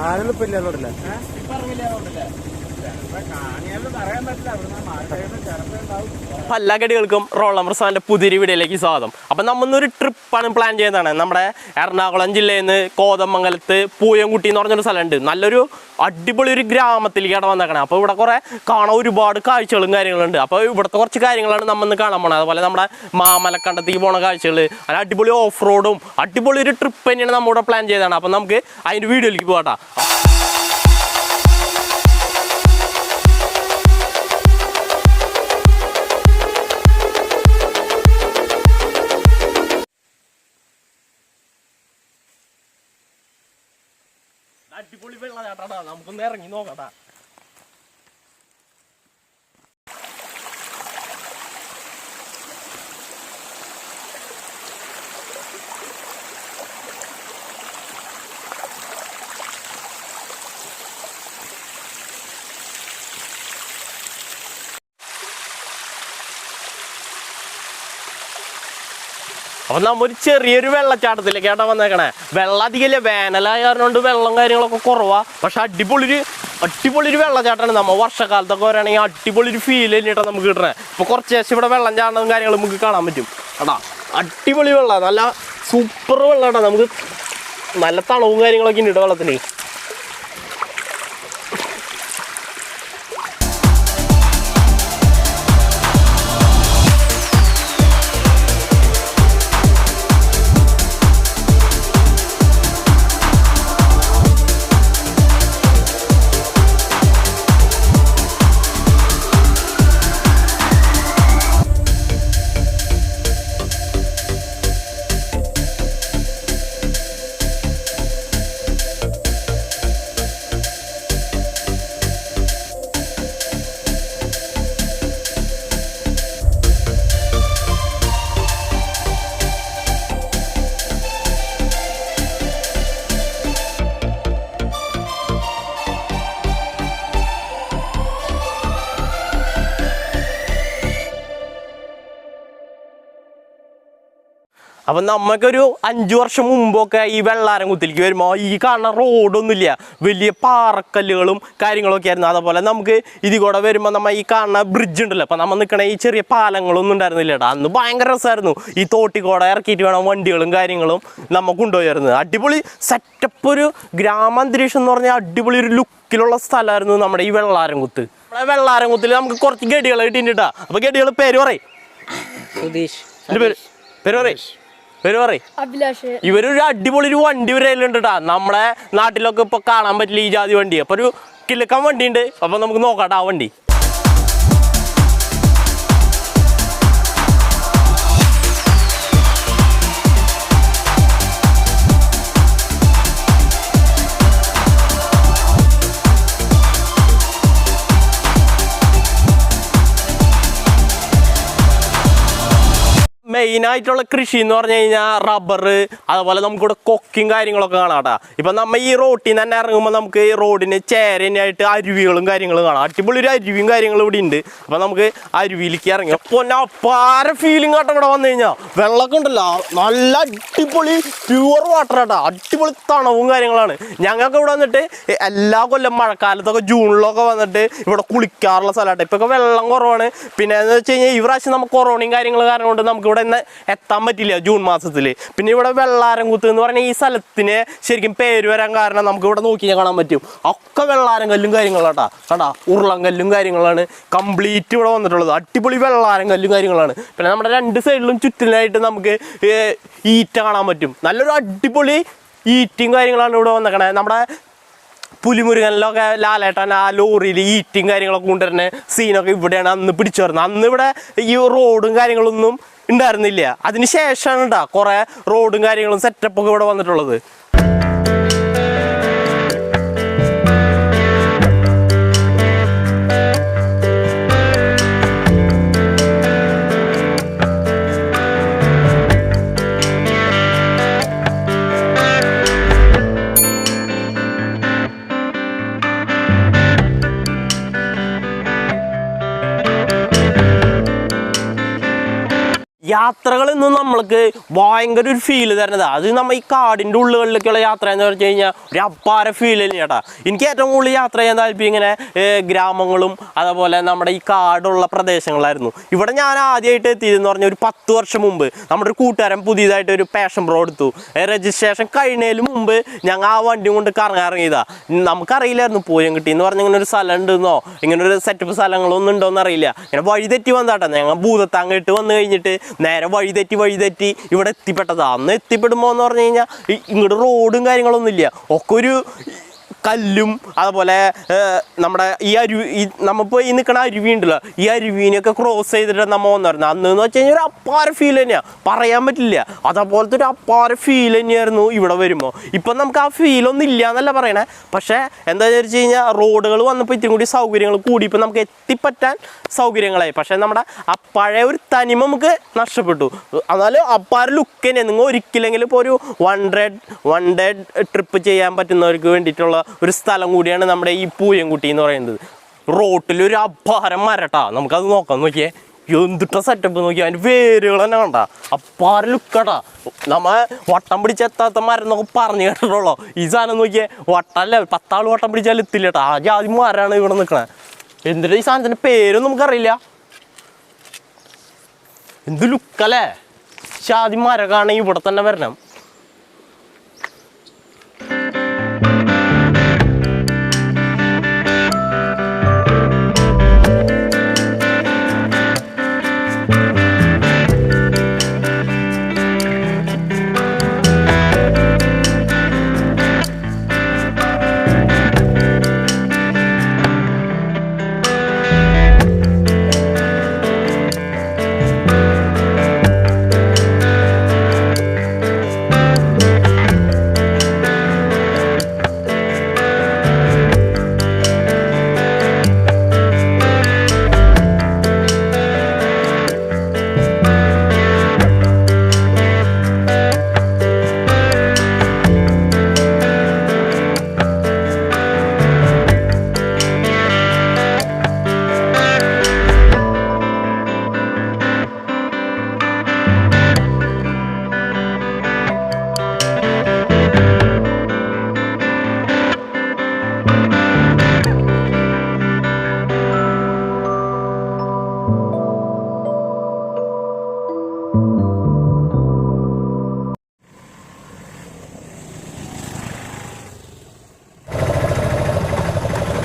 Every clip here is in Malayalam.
ആനൊന്നും ഇപ്പൊ ഇല്ല. അപ്പൊ എല്ലാ ഗഡികൾക്കും റോൾ നമ്പർ 7 പുതിയൊരു വീഡിയോയിലേക്ക് സ്വാഗതം. അപ്പൊ നമ്മൊന്നൊരു ട്രിപ്പാണ് പ്ലാൻ ചെയ്യുന്നതാണ്. നമ്മുടെ എറണാകുളം ജില്ലയിൽ നിന്ന് കോതമംഗലത്ത് പൂയംകുട്ടി എന്ന് പറഞ്ഞൊരു സ്ഥലമുണ്ട്. നല്ലൊരു അടിപൊളി ഒരു ഗ്രാമത്തിലേക്കാണ് വന്നേക്കണേ. അപ്പോൾ ഇവിടെ കുറെ കാണാൻ ഒരുപാട് കാഴ്ചകളും കാര്യങ്ങളുണ്ട്. അപ്പോൾ ഇവിടുത്തെ കുറച്ച് കാര്യങ്ങളാണ് നമ്മന്ന് കാണാൻ പോണത്. അതുപോലെ നമ്മുടെ മാമലക്കണ്ടത്തേക്ക് പോണ കാഴ്ചകൾ, അങ്ങനെ അടിപൊളി ഓഫ് റോഡും അടിപൊളി ഒരു ട്രിപ്പ് തന്നെയാണ് നമ്മളിവിടെ പ്ലാൻ ചെയ്തതാണ്. അപ്പം നമുക്ക് അതിൻ്റെ വീഡിയോയിലേക്ക് പോകട്ടാ. അടിപൊളി വെള്ളച്ചാട്ടാ, നമുക്കൊന്ന് ഇറങ്ങി നോക്കട്ടാ. അപ്പൊ നമ്മൊരു ചെറിയൊരു വെള്ളച്ചാട്ടത്തിലേക്കാട്ടാ വന്നേക്കണേ. വെള്ളം അധികമില്ല, വേനലായ കാരണം കൊണ്ട് വെള്ളം കാര്യങ്ങളൊക്കെ കുറവാ. പക്ഷെ അടിപൊളി ഒരു വെള്ളച്ചാട്ടമാണ്. നമ്മൾ വർഷക്കാലത്തൊക്കെ വരാണെങ്കിൽ അടിപൊളി ഒരു ഫീൽ തന്നെയാട്ടാ നമുക്ക് കിട്ടണേ. ഇപ്പൊ കുറച്ച് ശേഷം ഇവിടെ വെള്ളം ചാടുന്നതും കാര്യങ്ങളും നമുക്ക് കാണാൻ പറ്റും. എടാ അടിപൊളി വെള്ളം, നല്ല സൂപ്പർ വെള്ളം കേട്ടോ. നമുക്ക് നല്ല തണവും കാര്യങ്ങളൊക്കെ ഉണ്ട് വെള്ളത്തിന്. അപ്പം നമുക്കൊരു 5 വർഷം മുമ്പൊക്കെ ഈ വെള്ളാരംകുത്തിലേക്ക് വരുമ്പോൾ ഈ കാണുന്ന റോഡൊന്നുമില്ല, വലിയ പാറക്കല്ലുകളും കാര്യങ്ങളൊക്കെ ആയിരുന്നു. അതുപോലെ നമുക്ക് ഇതിൽ കൂടെ വരുമ്പോൾ നമ്മൾ ഈ കാണുന്ന ബ്രിഡ്ജ് ഉണ്ടല്ലോ, അപ്പം നമ്മൾ നിൽക്കണ ഈ ചെറിയ പാലങ്ങളൊന്നും ഉണ്ടായിരുന്നില്ല കേട്ടോ. അന്ന് ഭയങ്കര രസമായിരുന്നു. ഈ തോട്ടിക്കൂടെ ഇറക്കിയിട്ട് വേണം വണ്ടികളും കാര്യങ്ങളും നമ്മൾ കൊണ്ടുപോയായിരുന്നു. അടിപൊളി സെറ്റപ്പ് ഒരു ഗ്രാമാന്തരീക്ഷം എന്ന് പറഞ്ഞാൽ അടിപൊളി ഒരു ലുക്കിലുള്ള സ്ഥലമായിരുന്നു നമ്മുടെ ഈ വെള്ളാരംകുത്ത്. നമ്മുടെ വെള്ളാരംകുത്തിൽ നമുക്ക് കുറച്ച് ഗഡികൾ കിട്ടിയിട്ടാ. അപ്പോൾ ഗഡികൾ പേര് പറയും. സുധീഷ്. പേര് പറയും. ഇവരൊരു അടിപൊളി ഒരു വണ്ടി വരലുണ്ട് കേട്ടാ. നമ്മളെ നാട്ടിലൊക്കെ ഇപ്പൊ കാണാൻ പറ്റില്ല ഈ ജാതി വണ്ടി. അപ്പൊ ഒരു കിലുക്കൻ വണ്ടി ഉണ്ട്. അപ്പൊ നമുക്ക് നോക്കാട്ടെ ആ വണ്ടി. മെയിനായിട്ടുള്ള കൃഷി എന്ന് പറഞ്ഞു കഴിഞ്ഞാൽ റബ്ബർ, അതുപോലെ നമുക്കിവിടെ കൊക്കയും കാര്യങ്ങളൊക്കെ കാണാം കേട്ടോ. ഇപ്പം നമ്മൾ ഈ റോട്ടിൽ നിന്ന് തന്നെ ഇറങ്ങുമ്പോൾ നമുക്ക് ഈ റോഡിന് ചേരനായിട്ട് അരുവികളും കാര്യങ്ങളും കാണാം. അടിപൊളി ഒരു അരുവിയും കാര്യങ്ങളും ഇവിടെ ഉണ്ട്. അപ്പം നമുക്ക് അരുവിയിലേക്ക് ഇറങ്ങി പിന്നെ അപ്പാര ഫീലിംഗ് ആട്ടോ. ഇവിടെ വന്നു കഴിഞ്ഞാൽ വെള്ളമൊക്കെ ഉണ്ടല്ലോ, നല്ല അടിപൊളി പ്യുവർ വാട്ടർ ആട്ടോ. അടിപൊളി തണവും കാര്യങ്ങളാണ്. ഞങ്ങൾക്ക് ഇവിടെ വന്നിട്ട് എല്ലാ കൊല്ലം മഴക്കാലത്തൊക്കെ ജൂണിലൊക്കെ വന്നിട്ട് ഇവിടെ കുളിക്കാറുള്ള സ്ഥലമാട്ടോ. ഇപ്പൊക്കെ വെള്ളം കുറവാണ്. പിന്നെ എന്ന് വെച്ച് കഴിഞ്ഞാൽ ഈ പ്രാവശ്യം നമുക്ക് കൊറോണയും കാര്യങ്ങളും കാരണം കൊണ്ട് നമുക്ക് ഇവിടെ എത്താൻ പറ്റില്ല ജൂൺ മാസത്തിൽ. പിന്നെ ഇവിടെ വെള്ളാരംകുത്ത് എന്ന് പറഞ്ഞാൽ ഈ സ്ഥലത്തിന് ശരിക്കും പേര് വരാൻ കാരണം നമുക്ക് ഇവിടെ നോക്കി കാണാൻ പറ്റും. ഒക്കെ വെള്ളാരം കല്ലും കാര്യങ്ങളാട്ടാ. കണ്ടാ ഉരുളം കല്ലും കാര്യങ്ങളാണ് കംപ്ലീറ്റ് ഇവിടെ വന്നിട്ടുള്ളത്. അടിപൊളി വെള്ളാരം കല്ലും കാര്യങ്ങളാണ്. പിന്നെ നമ്മുടെ 2 സൈഡിലും ചുറ്റിനായിട്ട് നമുക്ക് ഈറ്റ കാണാൻ പറ്റും. നല്ലൊരു അടിപൊളി ഈറ്റയും കാര്യങ്ങളാണ് ഇവിടെ വന്നേക്കണേ. നമ്മുടെ പുലിമുരുകനിലൊക്കെ ലാലേട്ടൻ ആ ലോറിയിൽ ഈറ്റും കാര്യങ്ങളൊക്കെ കൊണ്ടുവരുന്ന സീനൊക്കെ ഇവിടെയാണ് അന്ന് പിടിച്ചു വരുന്നത്. അന്ന് ഇവിടെ ഈ റോഡും കാര്യങ്ങളൊന്നും ഉണ്ടായിരുന്നില്ല. അതിന് ശേഷമാണ് കേട്ടോ കുറേ റോഡും കാര്യങ്ങളും സെറ്റപ്പൊക്കെ ഇവിടെ വന്നിട്ടുള്ളത്. യാത്രകൾ ഇന്ന് നമ്മൾക്ക് ഭയങ്കര ഒരു ഫീല് തരുന്നത്. അത് നമ്മൾ ഈ കാടിൻ്റെ ഉള്ളുകളിലേക്കുള്ള യാത്ര എന്ന് പറഞ്ഞു കഴിഞ്ഞാൽ ഒരു അപ്പാര ഫീൽ തന്നെ ചേട്ടാ. എനിക്ക് ഏറ്റവും കൂടുതൽ യാത്ര ചെയ്യാൻ താല്പര്യം ഇങ്ങനെ ഗ്രാമങ്ങളും അതുപോലെ നമ്മുടെ ഈ കാടുള്ള പ്രദേശങ്ങളായിരുന്നു. ഇവിടെ ഞാൻ ആദ്യമായിട്ട് എത്തിയതെന്ന് പറഞ്ഞാൽ ഒരു 10 വർഷം മുമ്പ് നമ്മുടെ ഒരു കൂട്ടുകാരൻ പുതിയതായിട്ട് ഒരു പാഷൻ പ്രോ എടുത്തു. രജിസ്ട്രേഷൻ കഴിഞ്ഞതിന് മുമ്പ് ഞങ്ങൾ ആ വണ്ടി കൊണ്ട് കറങ്ങിയതാ. നമുക്കറിയില്ലായിരുന്നു പോയംകിട്ടി എന്ന് പറഞ്ഞ ഇങ്ങനെ ഒരു സ്ഥലം ഉണ്ടെന്നോ ഇങ്ങനെ ഒരു സെറ്റപ്പ് സ്ഥലങ്ങളൊന്നും ഉണ്ടോയെന്ന് അറിയില്ല. ഇങ്ങനെ വഴി തെറ്റി വന്നാട്ടെ ഞങ്ങൾ ഭൂതത്താങ്ങിട്ട് വന്നു കഴിഞ്ഞിട്ട് നേരെ വഴി തെറ്റി ഇവിടെ എത്തിപ്പെട്ടതാ. അന്ന് എത്തിപ്പെടുമ്പോൾ എന്ന് പറഞ്ഞു കഴിഞ്ഞാൽ ഇങ്ങോട്ട് റോഡും കാര്യങ്ങളൊന്നും ഇല്ല. ഒക്കെ ഒരു കല്ലും അതുപോലെ നമ്മുടെ ഈ നമ്മളിപ്പോൾ ഈ നിൽക്കണ അരുവി ഉണ്ടല്ലോ, ഈ അരുവീനെയൊക്കെ ക്രോസ് ചെയ്തിട്ട് നമ്മൾ വന്നിരുന്നു. അന്ന് എന്ന് വെച്ച് കഴിഞ്ഞാൽ ഒരു അപ്പാര ഫീൽ തന്നെയാണ്, പറയാൻ പറ്റില്ല. അതേപോലത്തെ ഒരു അപ്പാര ഫീൽ തന്നെയായിരുന്നു ഇവിടെ വരുമ്പോൾ. ഇപ്പം നമുക്ക് ആ ഫീലൊന്നും ഇല്ല എന്നല്ല പറയണേ. പക്ഷേ എന്താണെന്ന് വെച്ച് കഴിഞ്ഞാൽ റോഡുകൾ വന്നപ്പോൾ ഇത്തിരി കൂടി സൗകര്യങ്ങൾ കൂടി, ഇപ്പം നമുക്ക് എത്തിപ്പറ്റാൻ സൗകര്യങ്ങളായി. പക്ഷേ നമ്മുടെ ആ പഴയ ഒരു തനിമ നമുക്ക് നഷ്ടപ്പെട്ടു. എന്നാലും അപ്പാര ലുക്ക് തന്നെ. നിങ്ങൾ ഒരിക്കലെങ്കിലും ഇപ്പോൾ ഒരു വൺ ഡേ ട്രിപ്പ് ചെയ്യാൻ പറ്റുന്നവർക്ക് വേണ്ടിയിട്ടുള്ള ഒരു സ്ഥലം കൂടിയാണ് നമ്മുടെ ഈ പൂയംകുട്ടി എന്ന് പറയുന്നത്. റോട്ടിലൊരു അപ്പാരം മരട്ടാ, നമുക്കത് നോക്കാം. നോക്കിയേ എന്തിട്ട സെറ്റപ്പ് നോക്കിയാൽ അതിൻ്റെ വേരുകൾ തന്നെ കണ്ട അപ്പാര ലുക്കട്ടാ. നമ്മ വട്ടം പിടിച്ചെത്താത്ത മരം എന്നൊക്കെ പറഞ്ഞു കേട്ടിട്ടുള്ളൂ. ഈ സാധനം നോക്കിയേ വട്ടല്ല, 10 ആൾ വട്ടം പിടിച്ചാൽ എത്തില്ല കേട്ടോ. ആ ജാതി മരമാണ് ഇവിടെ നിൽക്കണേ. എന്തിനാ ഈ സാധനത്തിൻ്റെ പേരൊന്നും നമുക്കറിയില്ല. എന്ത് ലുക്കല്ലേ, ജാതി മരക്കാണെങ്കിൽ ഇവിടെ തന്നെ വരണം.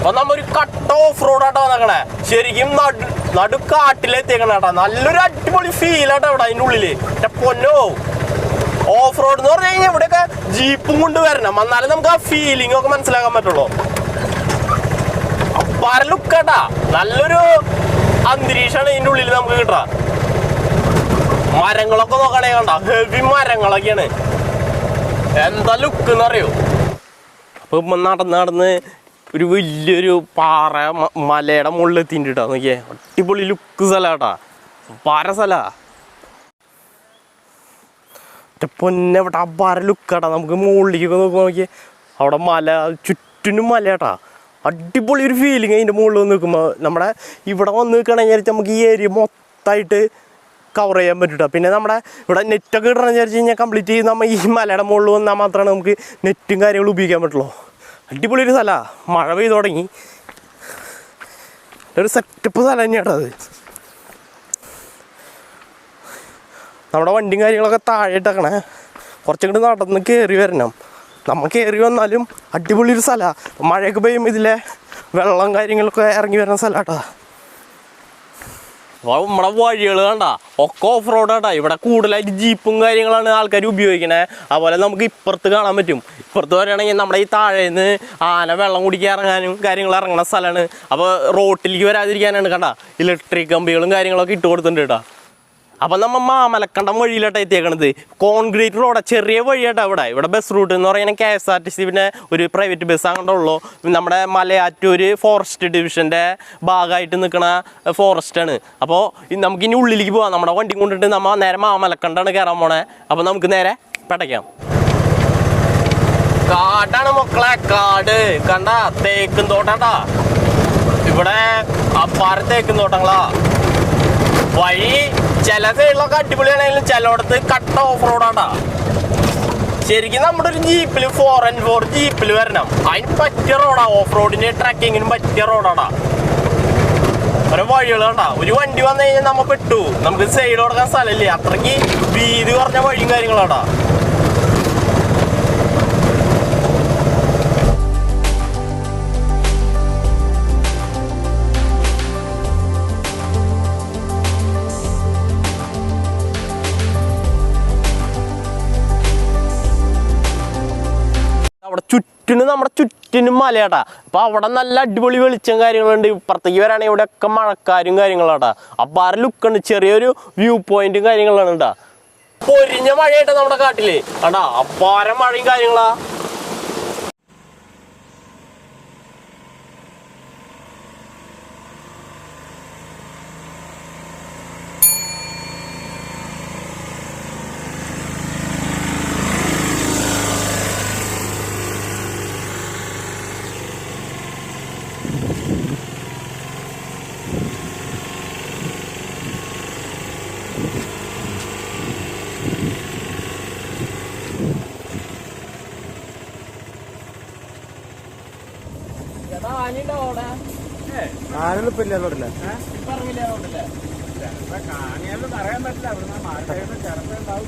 അപ്പൊ നമ്മൊരു കട്ട് ഓഫ് റോഡാട്ടോ വന്നേക്കണേ. ശരിക്കും നടുക്കാട്ടിലെത്തിയേക്കണ കേട്ടോ. നല്ലൊരു അടിപൊളി ഫീലാട്ടോ ഇവിടെ അതിൻ്റെ ഉള്ളില്. പൊന്നോ, ഓഫ് റോഡ് എന്ന് പറഞ്ഞു കഴിഞ്ഞാൽ ഇവിടെയൊക്കെ ജീപ്പും കൊണ്ട് വരണം, എന്നാലും നമുക്ക് ആ ഫീലിംഗ് ഒക്കെ മനസ്സിലാക്കാൻ പറ്റുള്ളൂ. അപ്പാര ലുക്കാട്ടാ, നല്ലൊരു അന്തരീക്ഷമാണ് ഇതിൻ്റെ ഉള്ളിൽ നമുക്ക് കിട്ടാ. മരങ്ങളൊക്കെ നോക്കണേ കണ്ട, ഹെവി മരങ്ങളൊക്കെയാണ്. എന്താ ലുക്ക് എന്നറിയോ. അപ്പൊ നടന്ന് ഒരു വലിയൊരു പാറ മലയുടെ മുകളിൽ എത്തിയിട്ടാ. നോക്കിയേ അടിപൊളി ലുക്ക് സ്ഥലാട്ടാ, പാര സ്ഥലാ. പൊന്നെ ഇവിടെ അപ്പാര ലുക്കാട്ടാ. നമുക്ക് മുകളിലേക്കൊക്കെ നോക്കുമ്പോൾ നോക്കിയേ അവിടെ മല, ചുറ്റിനും മലയാട്ടാ. അടിപൊളി ഒരു ഫീലിംഗ് അതിൻ്റെ മുകളിൽ വന്ന് നിൽക്കുമ്പോൾ. നമ്മുടെ ഇവിടെ വന്ന് നിൽക്കണമെന്ന് നമുക്ക് ഈ ഏരിയ മൊത്തമായിട്ട് കവർ ചെയ്യാൻ പറ്റൂട്ടോ. പിന്നെ നമ്മുടെ ഇവിടെ നെറ്റൊക്കെ കിട്ടണമെന്ന് വിചാരിച്ച് കഴിഞ്ഞാൽ കംപ്ലീറ്റ് ചെയ്ത് നമ്മൾ ഈ മലയുടെ മുകളിൽ വന്നാൽ മാത്രമാണ് നമുക്ക് നെറ്റും കാര്യങ്ങളും ഉപയോഗിക്കാൻ പറ്റുള്ളൂ. അടിപൊളി ഒരു സ്ഥലമാണ്. മഴ പെയ്ത് തുടങ്ങി, ഒരു സെറ്റപ്പ് സ്ഥലം തന്നെയാട്ടോ അത്. നമ്മുടെ വണ്ടിയും കാര്യങ്ങളൊക്കെ താഴെ ഇട്ടേക്കണേ. കുറച്ചുകൂടി നടന്ന് കയറി വരണം. നമ്മൾ കയറി വന്നാലും അടിപൊളി ഒരു സ്ഥലമാണ്. മഴയൊക്കെ പെയ്യുമ്പോൾ ഇതിലെ വെള്ളം കാര്യങ്ങളൊക്കെ ഇറങ്ങി വരുന്ന സ്ഥലമാട്ടോ. അപ്പോൾ നമ്മുടെ വഴികൾ കണ്ട ഒക്കെ ഓഫ് റോഡാട്ടാ. ഇവിടെ കൂടുതലായിട്ട് ജീപ്പും കാര്യങ്ങളാണ് ആൾക്കാർ ഉപയോഗിക്കണേ. അതുപോലെ നമുക്ക് ഇപ്പുറത്ത് കാണാൻ പറ്റും. ഇപ്പുറത്ത് പറയുകയാണെങ്കിൽ നമ്മുടെ ഈ താഴേന്ന് ആന വെള്ളം കുടിക്കാൻ ഇറങ്ങാനും കാര്യങ്ങൾ ഇറങ്ങുന്ന സ്ഥലമാണ്. അപ്പോൾ റോട്ടിലേക്ക് വരാതിരിക്കാനാണ് കണ്ട ഇലക്ട്രിക് കമ്പികളും കാര്യങ്ങളൊക്കെ ഇട്ട് കൊടുത്തിട്ടുണ്ട് കേട്ടോ. അപ്പം നമ്മൾ മാമലക്കണ്ടം വഴിയിലോട്ടാണ് എത്തിയേക്കണത്. കോൺക്രീറ്റ് റോഡാണ്, ചെറിയ വഴിയാട്ടോ. ഇവിടെ ബസ് റൂട്ട് എന്ന് പറയുന്നത് KSRTC, പിന്നെ ഒരു പ്രൈവറ്റ് ബസ് അങ്ങോട്ടേ ഉള്ളൂ. നമ്മുടെ മലയാറ്റൂർ ഫോറസ്റ്റ് ഡിവിഷൻ്റെ ഭാഗമായിട്ട് നിൽക്കണ ഫോറസ്റ്റാണ്. അപ്പോൾ നമുക്കിനി ഉള്ളിലേക്ക് പോകാം. നമ്മുടെ വണ്ടി കൊണ്ടിട്ട് നമ്മൾ നേരെ മാമലക്കണ്ടാണ് കയറാൻ പോണേ. അപ്പോൾ നമുക്ക് നേരെ പെടയ്ക്കാം. കാടാണ് മക്കളെ, കാട് കണ്ട തേക്കും തോട്ടാട്ടാ. ഇവിടെ അപ്പാര തേക്കും തോട്ടങ്ങളാ. വഴി ചില സൈഡിലൊക്കെ അടിപൊളിയാണെങ്കിലും ചിലയിടത്ത് കട്ട ഓഫ് റോഡാണ്ടാ. ശരിക്കും നമ്മുടെ ഒരു ജീപ്പിൽ 4x4 ജീപ്പിൽ വരണം. അതിന് പറ്റിയ റോഡാ, ഓഫ് റോഡിന് ട്രക്കിങ്ങിനും പറ്റിയ റോഡാടാ. ഓരോ വഴികൾ കണ്ടാ, ഒരു വണ്ടി വന്നു കഴിഞ്ഞാൽ നമ്മ പെട്ടു. നമുക്ക് സൈഡ് കൊടുക്കാൻ സ്ഥലമില്ലേ, അത്രയ്ക്ക് വീതി കുറഞ്ഞ വഴിയും കാര്യങ്ങളാടാ. അവിടെ നമ്മുടെ ചുറ്റിനും മലയാട്ടാ. അപ്പൊ അവിടെ നല്ല അടിപൊളി വെളിച്ചം കാര്യങ്ങളുണ്ട്. ഇപ്പുറത്തേക്ക് വരാണെങ്കിൽ ഇവിടെ ഒക്കെ മഴക്കാരും കാര്യങ്ങളാട്ടാ. അപ്പൊ ആ ലുക്കുണ്ട്, ചെറിയൊരു വ്യൂ പോയിന്റും കാര്യങ്ങളാണ് കേട്ടാ. പൊരിഞ്ഞ മഴയായിട്ടാ നമ്മുടെ കാട്ടില് കണ്ടാ, അപ്പാര മഴയും കാര്യങ്ങളാ. ആനൊന്നും ഇപ്പൊ ഇല്ല. പറയാൻ പറ്റില്ല. അവിടുന്ന് മാറി ചിലപ്പുണ്ടാവും.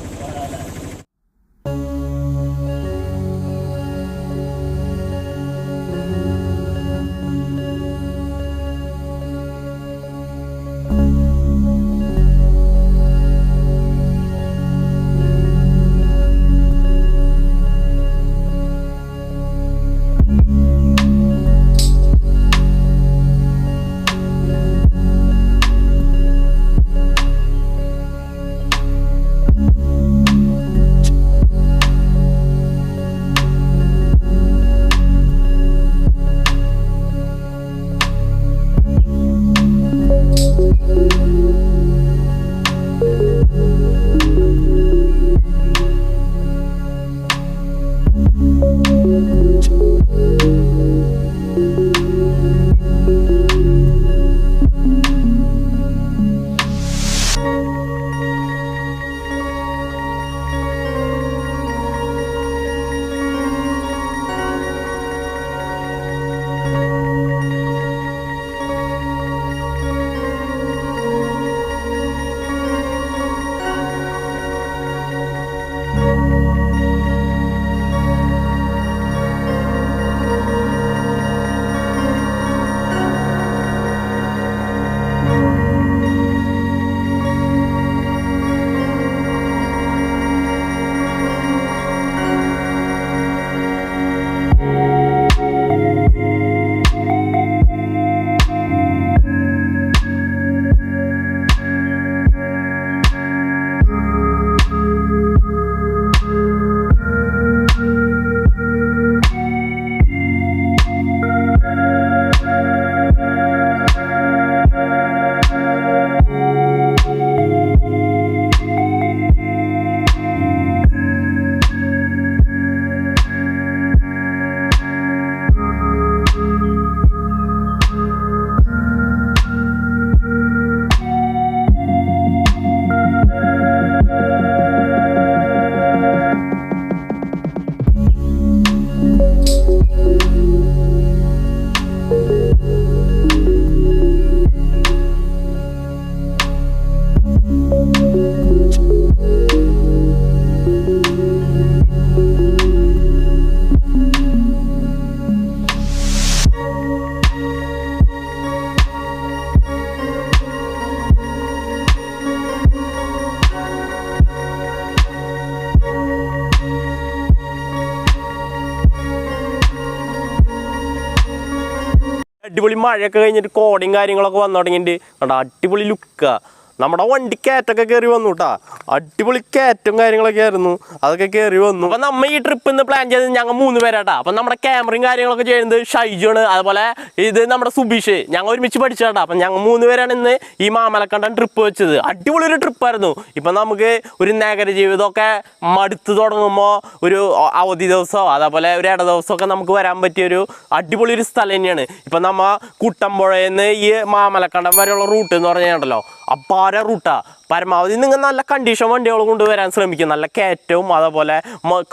അടിപൊളി മഴയൊക്കെ കഴിഞ്ഞിട്ട് കോടയും കാര്യങ്ങളൊക്കെ വന്നു തുടങ്ങിയിട്ട് കണ്ടാ അടിപൊളി ലുക്കാ. നമ്മുടെ വണ്ടി കയറ്റൊക്കെ കയറി വന്നു കേട്ടാ. അടിപൊളി കയറ്റും കാര്യങ്ങളൊക്കെ ആയിരുന്നു, അതൊക്കെ കയറി വന്നു. അപ്പൊ നമ്മ ഈ ട്രിപ്പ് ഇന്ന് പ്ലാൻ ചെയ്തത് ഞങ്ങൾ 3 പേരാട്ടാ. അപ്പൊ നമ്മുടെ ക്യാമറയും കാര്യങ്ങളൊക്കെ ചെയ്യുന്നത് ഷൈജുണ്, അതുപോലെ ഇത് നമ്മുടെ സുബീഷ്. ഞങ്ങൾ ഒരുമിച്ച് പഠിച്ചാട്ടാ. അപ്പൊ ഞങ്ങൾ 3 പേരാണ് ഇന്ന് ഈ മാമലക്കണ്ടൻ ട്രിപ്പ് വെച്ചത്. അടിപൊളി ഒരു ട്രിപ്പായിരുന്നു. ഇപ്പൊ നമുക്ക് ഒരു നഗര ജീവിതമൊക്കെ മടുത്ത് തുടങ്ങുമ്പോൾ ഒരു അവധി ദിവസമോ അതേപോലെ ഒരു ഇട ദിവസമൊക്കെ നമുക്ക് വരാൻ പറ്റിയൊരു അടിപൊളി ഒരു സ്ഥലം തന്നെയാണ്. ഇപ്പൊ നമ്മ കുട്ടമ്പുഴയിൽ നിന്ന് ഈ മാമലക്കണ്ടം വരെയുള്ള റൂട്ട് എന്ന് പറഞ്ഞിട്ടുണ്ടല്ലോ, അപ്പാര മോര റൂട്ടാ. പരമാവധി നിങ്ങൾ നല്ല കണ്ടീഷൻ വണ്ടികൾ കൊണ്ടുവരാൻ ശ്രമിക്കും. നല്ല കയറ്റവും അതേപോലെ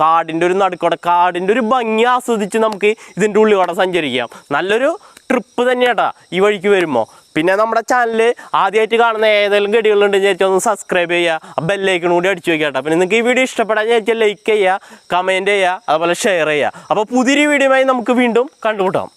കാടിൻ്റെ ഒരു നടുക്കോടെ കാടിൻ്റെ ഒരു ഭംഗി ആസ്വദിച്ച് നമുക്ക് ഇതിൻ്റെ ഉള്ളിലൂടെ സഞ്ചരിക്കാം. നല്ലൊരു ട്രിപ്പ് തന്നെയാട്ടാ ഈ വഴിക്ക് വരുമ്പോൾ. പിന്നെ നമ്മുടെ ചാനൽ ആദ്യമായിട്ട് കാണുന്ന ഏതെങ്കിലും ഗഡികളുണ്ടെന്ന് വിചാരിച്ചാൽ ഒന്ന് സബ്സ്ക്രൈബ് ചെയ്യുക, ബെല്ലൈക്കൺ കൂടി അടിച്ചു വയ്ക്കാട്ടോ. പിന്നെ നിങ്ങൾക്ക് ഈ വീഡിയോ ഇഷ്ടപ്പെടാൻ വിചാരിച്ചാൽ ലൈക്ക് ചെയ്യുക, കമൻറ്റ് ചെയ്യുക, അതുപോലെ ഷെയർ ചെയ്യുക. അപ്പോൾ പുതിയൊരു വീഡിയോയുമായി നമുക്ക് വീണ്ടും കണ്ടുമുട്ടാം.